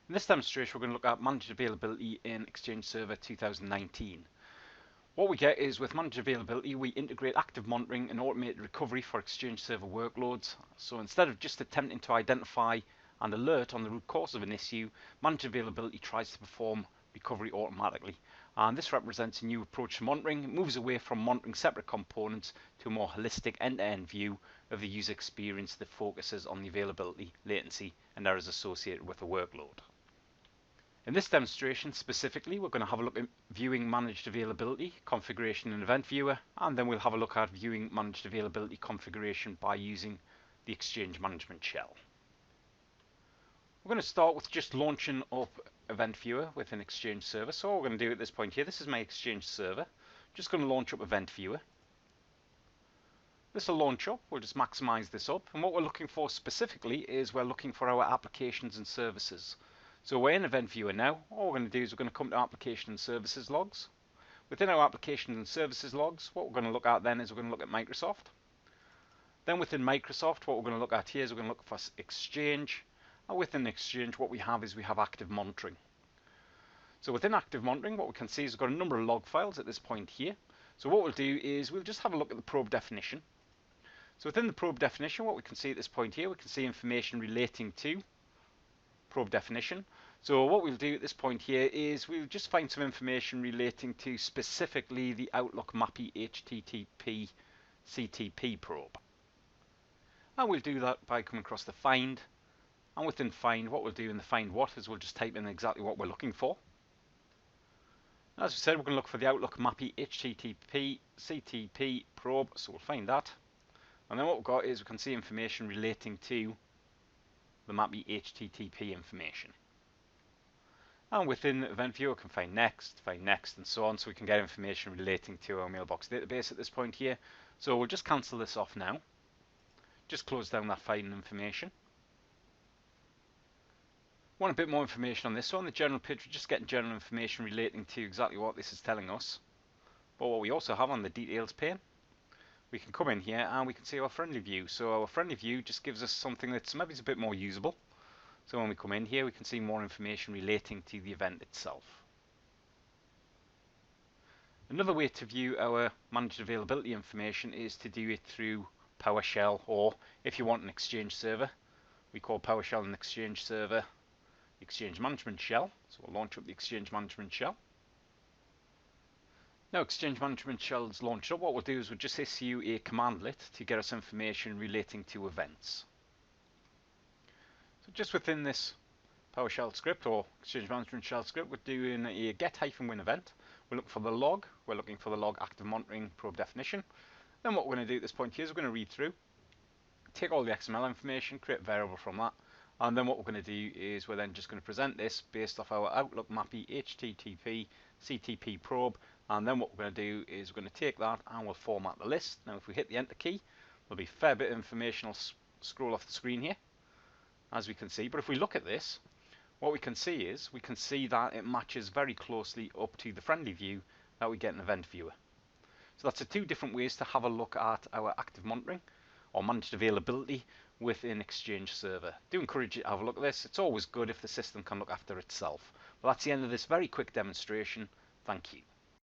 In this demonstration, we're going to look at managed availability in Exchange Server 2019. What we get is with managed availability, we integrate active monitoring and automated recovery for Exchange Server workloads. So instead of just attempting to identify and alert on the root cause of an issue, managed availability tries to perform recovery automatically. And this represents a new approach to monitoring. It moves away from monitoring separate components to a more holistic end-to-end view of the user experience that focuses on the availability, latency, and errors associated with a workload. In this demonstration specifically, we're going to have a look at viewing managed availability, configuration in Event Viewer, and then we'll have a look at viewing managed availability configuration by using the Exchange Management Shell. We're going to start with just launching up Event Viewer with an Exchange server. So what we're going to do at this point here, this is my Exchange server. Just going to launch up Event Viewer. This will launch up, we'll just maximize this up, and what we're looking for specifically is we're looking for our applications and services. So we're in Event Viewer now. All we're going to do is we're going to come to Application and Services Logs. Within our Application and Services Logs, what we're going to look at then is we're going to look at Microsoft. Then within Microsoft, what we're going to look at here is we're going to look for Exchange. And within Exchange, what we have is we have active monitoring. So within active monitoring, what we can see is we've got a number of log files at this point here. So what we'll do is we'll just have a look at the probe definition. So within the probe definition, what we can see at this point here, we can see information relating to probe definition. So what we'll do at this point here is we'll just find some information relating to specifically the Outlook MAPI HTTP CTP probe. And we'll do that by coming across the find. And within find, what we'll do in the find what is we'll just type in exactly what we're looking for. As we said, we're going to look for the Outlook MAPI HTTP CTP probe, so we'll find that. And then what we've got is we can see information relating to the MAPI HTTP information. And within Event Viewer, we can find next, and so on, so we can get information relating to our mailbox database at this point here. So we'll just cancel this off now. Just close down that file information. Want a bit more information on this one? The general page, we're just getting general information relating to exactly what this is telling us. But what we also have on the details pane, we can come in here and we can see our friendly view. So our friendly view just gives us something that's maybe a bit more usable. So when we come in here, we can see more information relating to the event itself. Another way to view our managed availability information is to do it through PowerShell, or if you want an Exchange server, we call PowerShell an Exchange server Exchange Management Shell. So we'll launch up the Exchange Management Shell. Now Exchange Management Shell is launched up. What we'll do is we'll just issue a commandlet to get us information relating to events. So just within this PowerShell script or Exchange Management Shell script, we're doing a get-win event. We're looking for the log. We're looking for the log active monitoring probe definition. Then what we're going to do at this point here is we're going to read through, take all the XML information, create a variable from that, and then what we're going to do is we're then just going to present this based off our Outlook MAPI HTTP CTP probe, and then what we're going to do is we're going to take that and we'll format the list. Now if we hit the enter key, there'll be a fair bit of information will scroll off the screen here, as we can see. But if we look at this, what we can see is we can see that it matches very closely up to the friendly view that we get in Event Viewer. So that's the two different ways to have a look at our active monitoring or managed availability within Exchange Server. Do encourage you to have a look at this. It's always good if the system can look after itself. Well, that's the end of this very quick demonstration. Thank you.